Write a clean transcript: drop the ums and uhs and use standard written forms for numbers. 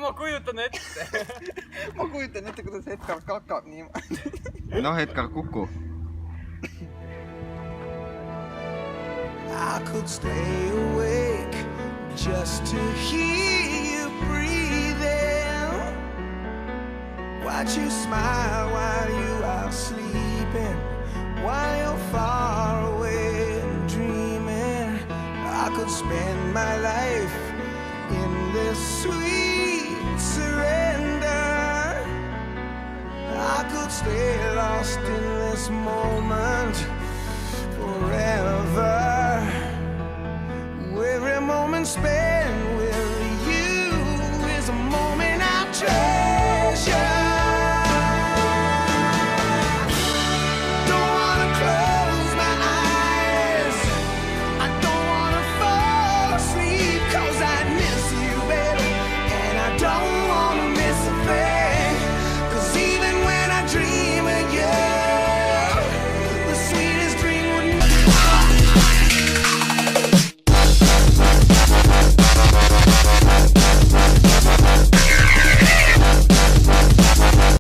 ma kujutan ette. Ma kujutan ette, kuidas Edgar kakab niimoodi. Noh, Edgar, kuku. I could stay awake just to hear you breathing. Watch you smile while you are sleeping, while you're far away and dreaming. I could spend my life in this sweet surrender. I could stay lost in this moment forever.